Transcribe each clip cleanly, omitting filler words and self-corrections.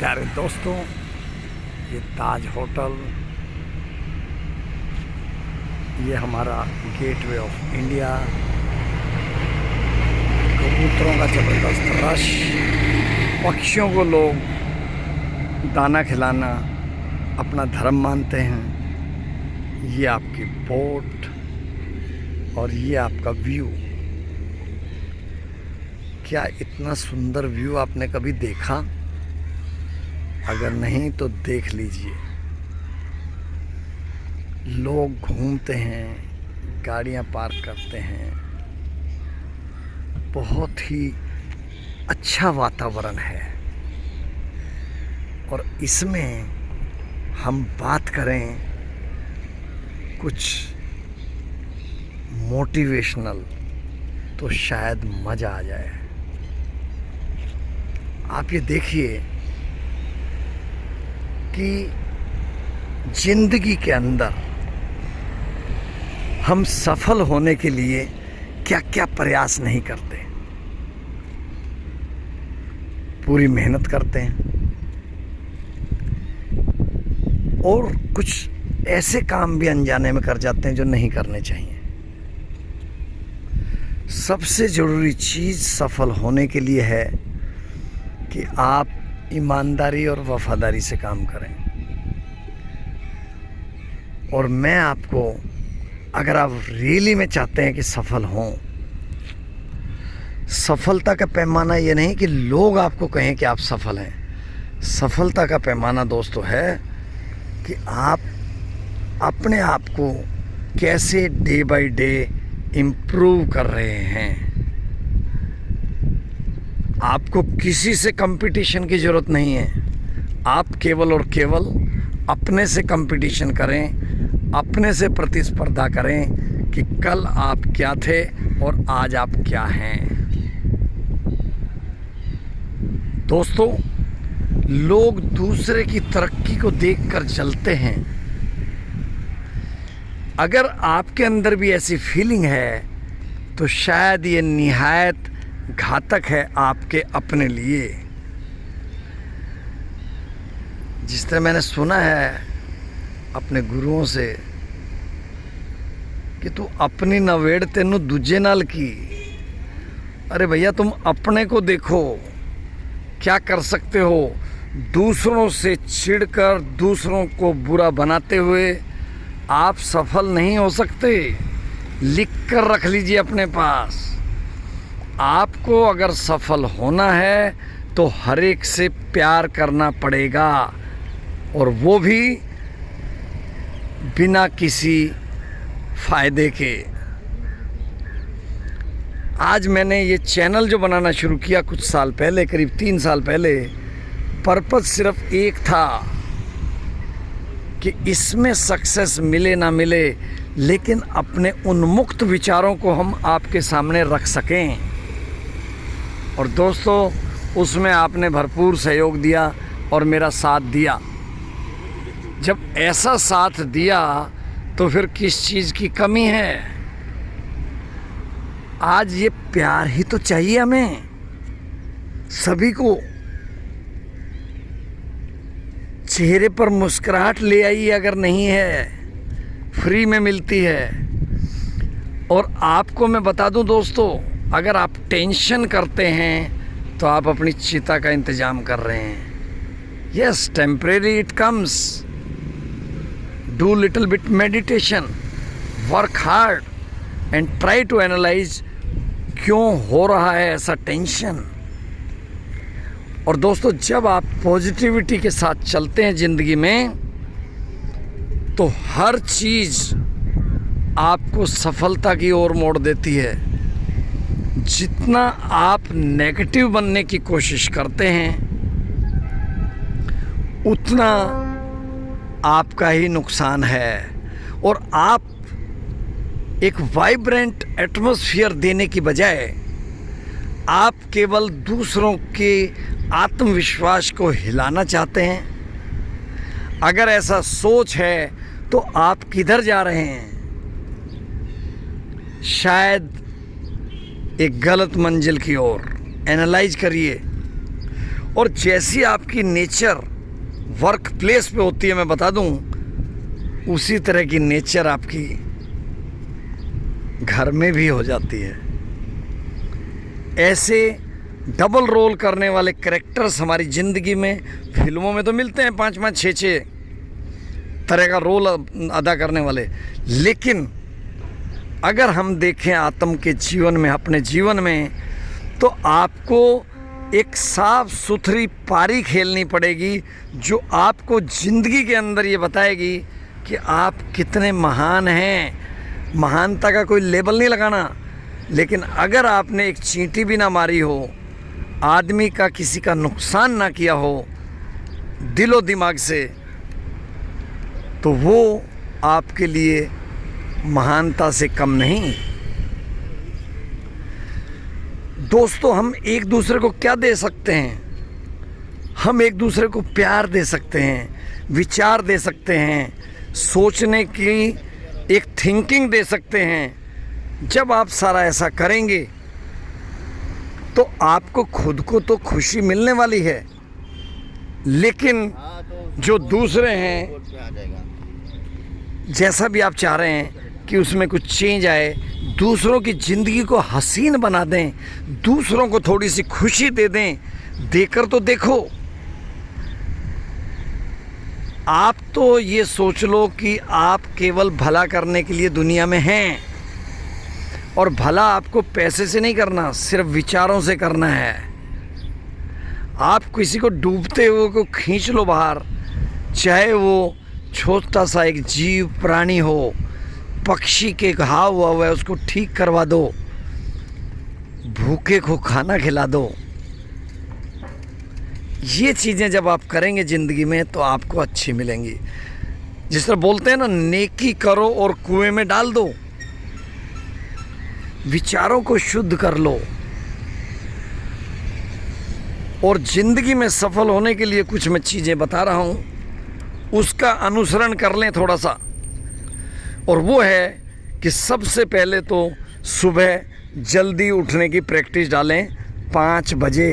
प्यारे दोस्तों, ये ताज होटल, ये हमारा गेटवे ऑफ इंडिया। कबूतरों का ज़बरदस्त रश, पक्षियों को लोग दाना खिलाना अपना धर्म मानते हैं। ये आपकी बोट और ये आपका व्यू। क्या इतना सुंदर व्यू आपने कभी देखा? अगर नहीं तो देख लीजिए। लोग घूमते हैं, गाड़ियां पार्क करते हैं, बहुत ही अच्छा वातावरण है। और इसमें हम बात करें कुछ मोटिवेशनल तो शायद मज़ा आ जाए। आप ये देखिए कि जिंदगी के अंदर हम सफल होने के लिए क्या क्या प्रयास नहीं करते। पूरी मेहनत करते हैं और कुछ ऐसे काम भी अनजाने में कर जाते हैं जो नहीं करने चाहिए। सबसे ज़रूरी चीज़ सफल होने के लिए है कि आप ईमानदारी और वफादारी से काम करें। और मैं आपको, अगर आप रियली में चाहते हैं कि सफल हों, सफलता का पैमाना ये नहीं कि लोग आपको कहें कि आप सफल हैं। सफलता का पैमाना दोस्तों है कि आप अपने आप को कैसे डे बाय डे इम्प्रूव कर रहे हैं। आपको किसी से कंपटीशन की ज़रूरत नहीं है। आप केवल और केवल अपने से कंपटीशन करें, अपने से प्रतिस्पर्धा करें कि कल आप क्या थे और आज आप क्या हैं। दोस्तों, लोग दूसरे की तरक्की को देखकर जलते हैं। अगर आपके अंदर भी ऐसी फीलिंग है तो शायद ये निहायत घातक है आपके अपने लिए। जिस तरह मैंने सुना है अपने गुरुओं से कि तू अपनी नवेड़ तेनू दूजे नाल की। अरे भैया, तुम अपने को देखो, क्या कर सकते हो। दूसरों से चिढ़कर, दूसरों को बुरा बनाते हुए आप सफल नहीं हो सकते। लिख कर रख लीजिए अपने पास। आपको अगर सफल होना है तो हर एक से प्यार करना पड़ेगा, और वो भी बिना किसी फायदे के। आज मैंने ये चैनल जो बनाना शुरू किया कुछ साल पहले, करीब 3 साल पहले, पर्पस सिर्फ एक था कि इसमें सक्सेस मिले ना मिले, लेकिन अपने उन्मुक्त विचारों को हम आपके सामने रख सकें। और दोस्तों, उसमें आपने भरपूर सहयोग दिया और मेरा साथ दिया। जब ऐसा साथ दिया तो फिर किस चीज़ की कमी है। आज ये प्यार ही तो चाहिए हमें सभी को। चेहरे पर मुस्कुराहट ले आइए, अगर नहीं है फ्री में मिलती है। और आपको मैं बता दूं दोस्तों, अगर आप टेंशन करते हैं तो आप अपनी चिता का इंतज़ाम कर रहे हैं। Yes, temporary it comes. Do little bit meditation, work hard and try to analyse क्यों हो रहा है ऐसा टेंशन। और दोस्तों, जब आप पॉजिटिविटी के साथ चलते हैं ज़िंदगी में तो हर चीज़ आपको सफलता की ओर मोड़ देती है। जितना आप नेगेटिव बनने की कोशिश करते हैं उतना आपका ही नुकसान है। और आप एक वाइब्रेंट एटमॉस्फेयर देने की बजाय आप केवल दूसरों के आत्मविश्वास को हिलाना चाहते हैं। अगर ऐसा सोच है तो आप किधर जा रहे हैं? शायद एक गलत मंजिल की ओर। एनालाइज करिए और जैसी आपकी नेचर वर्क प्लेस पे होती है, मैं बता दूं, उसी तरह की नेचर आपकी घर में भी हो जाती है। ऐसे डबल रोल करने वाले कैरेक्टर्स हमारी ज़िंदगी में, फिल्मों में तो मिलते हैं 5-5, 6-6 तरह का रोल अदा करने वाले, लेकिन अगर हम देखें आत्म के जीवन में, अपने जीवन में, तो आपको एक साफ सुथरी पारी खेलनी पड़ेगी जो आपको ज़िंदगी के अंदर ये बताएगी कि आप कितने महान हैं। महानता का कोई लेबल नहीं लगाना, लेकिन अगर आपने एक चींटी भी ना मारी हो, आदमी का किसी का नुकसान ना किया हो दिलो दिमाग से, तो वो आपके लिए महानता से कम नहीं। दोस्तों, हम एक दूसरे को क्या दे सकते हैं? हम एक दूसरे को प्यार दे सकते हैं, विचार दे सकते हैं, सोचने की एक थिंकिंग दे सकते हैं। जब आप सारा ऐसा करेंगे तो आपको खुद को तो खुशी मिलने वाली है, लेकिन जो दूसरे हैं, जैसा भी आप चाह रहे हैं कि उसमें कुछ चेंज आए, दूसरों की ज़िंदगी को हसीन बना दें, दूसरों को थोड़ी सी खुशी दे दें, देकर तो देखो। आप तो ये सोच लो कि आप केवल भला करने के लिए दुनिया में हैं, और भला आपको पैसे से नहीं करना, सिर्फ विचारों से करना है। आप किसी को डूबते हुए को खींच लो बाहर, चाहे वो छोटा सा एक जीव प्राणी हो, पक्षी के घाव हुआ है उसको ठीक करवा दो, भूखे को खाना खिला दो। ये चीज़ें जब आप करेंगे ज़िंदगी में तो आपको अच्छी मिलेंगी। जिस तरह बोलते हैं ना, नेकी करो और कुएं में डाल दो। विचारों को शुद्ध कर लो, और ज़िंदगी में सफल होने के लिए कुछ मैं चीज़ें बता रहा हूँ, उसका अनुसरण कर लें थोड़ा सा। और वो है कि सबसे पहले तो सुबह जल्दी उठने की प्रैक्टिस डालें। 5 बजे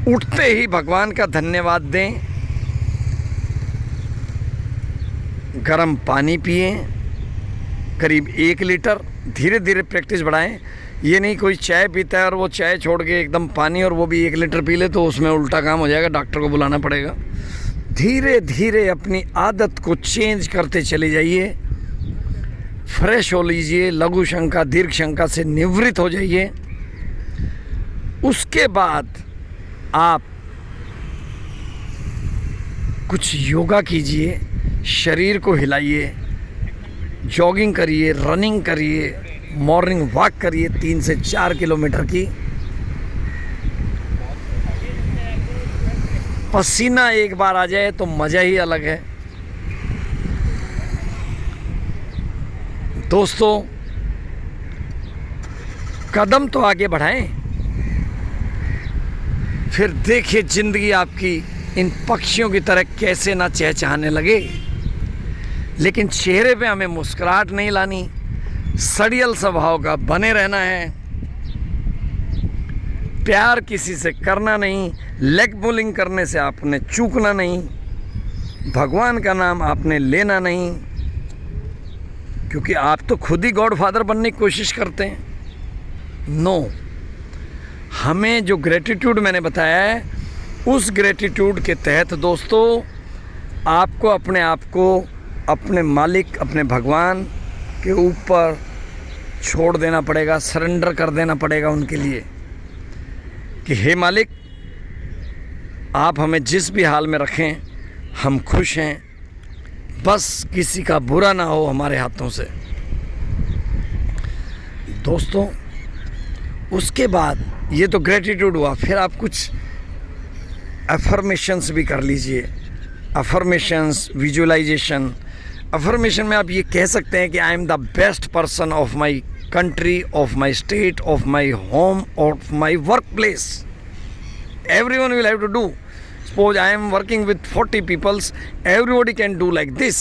उठते ही भगवान का धन्यवाद दें, गर्म पानी पिए करीब 1 लीटर। धीरे धीरे प्रैक्टिस बढ़ाएं। ये नहीं कोई चाय पीता है और वो चाय छोड़ के एकदम पानी और वो भी 1 लीटर पी ले, तो उसमें उल्टा काम हो जाएगा, डॉक्टर को बुलाना पड़ेगा। धीरे धीरे अपनी आदत को चेंज करते चले जाइए। फ्रेश हो लीजिए, लघु शंका दीर्घ शंका से निवृत्त हो जाइए। उसके बाद आप कुछ योगा कीजिए, शरीर को हिलाइए, जॉगिंग करिए, रनिंग करिए, मॉर्निंग वॉक करिए 3 से 4 किलोमीटर की। पसीना एक बार आ जाए तो मज़ा ही अलग है। दोस्तों, कदम तो आगे बढ़ाएं, फिर देखिए ज़िंदगी आपकी इन पक्षियों की तरह कैसे ना चहचहाने लगे। लेकिन चेहरे पे हमें मुस्कुराहट नहीं लानी, सड़ियल स्वभाव का बने रहना है, प्यार किसी से करना नहीं, लेग पुलिंग करने से आपने चूकना नहीं, भगवान का नाम आपने लेना नहीं, क्योंकि आप तो खुद ही गॉड फादर बनने की कोशिश करते हैं। नो, हमें जो ग्रेटिट्यूड मैंने बताया है, उस ग्रेटिट्यूड के तहत दोस्तों आपको अपने आप को अपने मालिक, अपने भगवान के ऊपर छोड़ देना पड़ेगा, सरेंडर कर देना पड़ेगा उनके लिए कि हे मालिक, आप हमें जिस भी हाल में रखें हम खुश हैं, बस किसी का बुरा ना हो हमारे हाथों से। दोस्तों, उसके बाद ये तो ग्रेटिट्यूड हुआ, फिर आप कुछ अफर्मेशंस भी कर लीजिए। Affirmations, visualisation. अफर्मेशन में आप ये कह सकते हैं कि I am the best person of my country, of my state, of my home, of my workplace. Everyone will have to do. Suppose I am working with 40 people, everybody can do like this.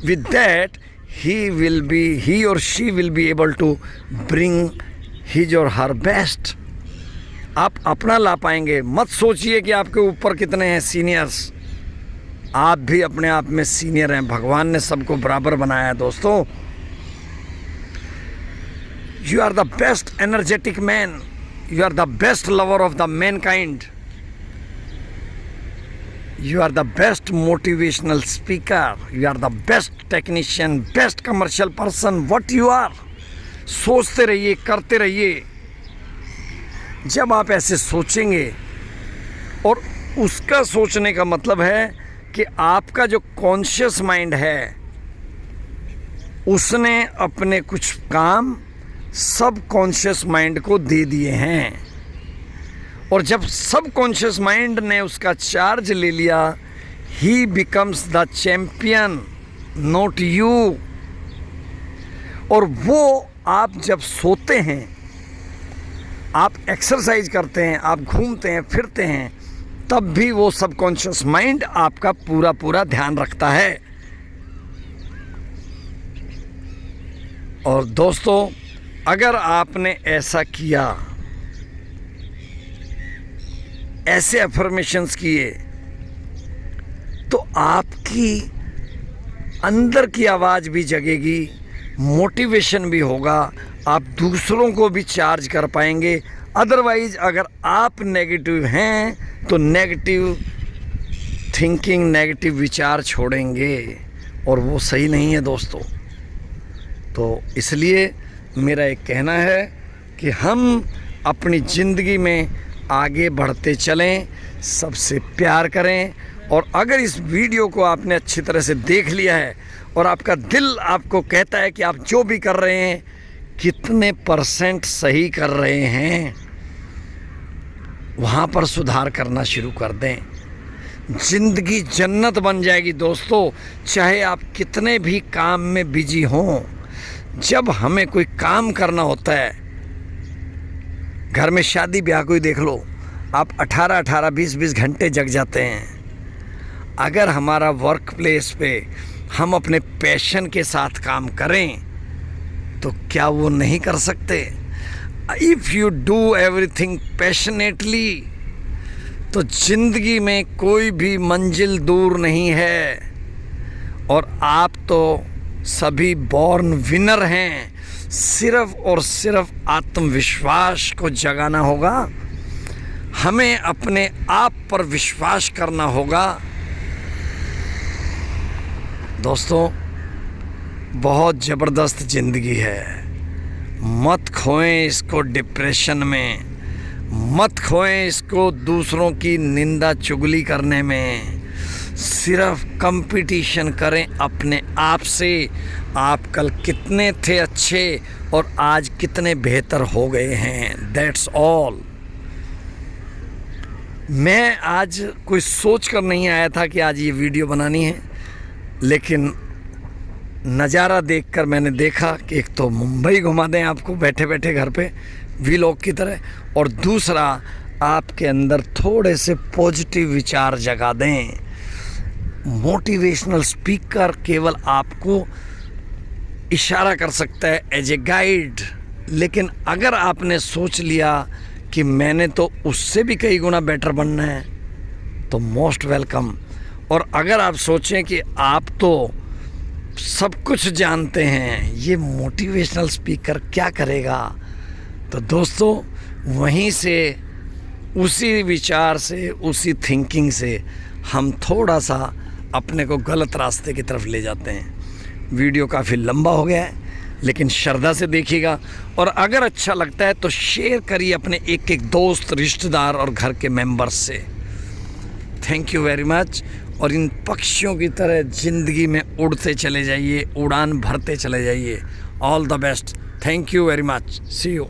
With that, he or she will be able to bring his or her best. आप अपना ला पाएंगे। मत सोचिए कि आपके ऊपर कितने हैं सीनियर्स, आप भी अपने आप में सीनियर हैं। भगवान ने सबको बराबर बनाया है दोस्तों। You are the best energetic man, you are the best lover of the mankind, you are the best motivational speaker, you are the best technician, best commercial person, what you are. सोचते रहिए, करते रहिए। जब आप ऐसे सोचेंगे, और उसका सोचने का मतलब है कि आपका जो कॉन्शियस माइंड है उसने अपने कुछ काम सब कॉन्शियस माइंड को दे दिए हैं, और जब सब कॉन्शियस माइंड ने उसका चार्ज ले लिया, ही becomes the champion, not you. और वो आप जब सोते हैं, आप एक्सरसाइज करते हैं, आप घूमते हैं फिरते हैं, तब भी वो सबकॉन्शियस माइंड आपका पूरा पूरा ध्यान रखता है। और दोस्तों, अगर आपने ऐसा किया, ऐसे अफर्मेशंस किए, तो आपकी अंदर की आवाज़ भी जगेगी, मोटिवेशन भी होगा, आप दूसरों को भी चार्ज कर पाएंगे। अदरवाइज अगर आप नेगेटिव हैं तो नेगेटिव थिंकिंग, नेगेटिव विचार छोड़ेंगे, और वो सही नहीं है दोस्तों। तो इसलिए मेरा एक कहना है कि हम अपनी ज़िंदगी में आगे बढ़ते चलें, सबसे प्यार करें। और अगर इस वीडियो को आपने अच्छी तरह से देख लिया है और आपका दिल आपको कहता है कि आप जो भी कर रहे हैं कितने % सही कर रहे हैं, वहाँ पर सुधार करना शुरू कर दें। ज़िंदगी जन्नत बन जाएगी दोस्तों। चाहे आप कितने भी काम में बिजी हों, जब हमें कोई काम करना होता है, घर में शादी ब्याह कोई देख लो, आप 18-18, 20-20 घंटे जग जाते हैं। अगर हमारा वर्क प्लेस पे हम अपने पैशन के साथ काम करें तो क्या वो नहीं कर सकते? If you do everything passionately, तो ज़िंदगी में कोई भी मंजिल दूर नहीं है। और आप तो सभी बॉर्न विनर हैं। सिर्फ और सिर्फ आत्मविश्वास को जगाना होगा, हमें अपने आप पर विश्वास करना होगा। दोस्तों, बहुत ज़बरदस्त ज़िंदगी है। मत खोएं इसको डिप्रेशन में, मत खोएं इसको दूसरों की निंदा चुगली करने में। सिर्फ कंपटीशन करें अपने आप से। आप कल कितने थे अच्छे और आज कितने बेहतर हो गए हैं, दैट्स ऑल। मैं आज कोई सोच कर नहीं आया था कि आज ये वीडियो बनानी है, लेकिन नज़ारा देखकर मैंने देखा कि एक तो मुंबई घुमा दें आपको बैठे बैठे घर पे वीलॉग की तरह, और दूसरा आपके अंदर थोड़े से पॉजिटिव विचार जगा दें। मोटिवेशनल स्पीकर केवल आपको इशारा कर सकता है एज ए गाइड, लेकिन अगर आपने सोच लिया कि मैंने तो उससे भी कई गुना बेटर बनना है, तो मोस्ट वेलकम। और अगर आप सोचें कि आप तो सब कुछ जानते हैं, ये मोटिवेशनल स्पीकर क्या करेगा, तो दोस्तों वहीं से, उसी विचार से, उसी थिंकिंग से हम थोड़ा सा अपने को गलत रास्ते की तरफ ले जाते हैं। वीडियो काफ़ी लंबा हो गया है, लेकिन श्रद्धा से देखिएगा, और अगर अच्छा लगता है तो शेयर करिए अपने एक एक दोस्त, रिश्तेदार और घर के मेंबर्स से। Thank you very much. और इन पक्षियों की तरह ज़िंदगी में उड़ते चले जाइए, उड़ान भरते चले जाइए। All the best. Thank you very much. See you.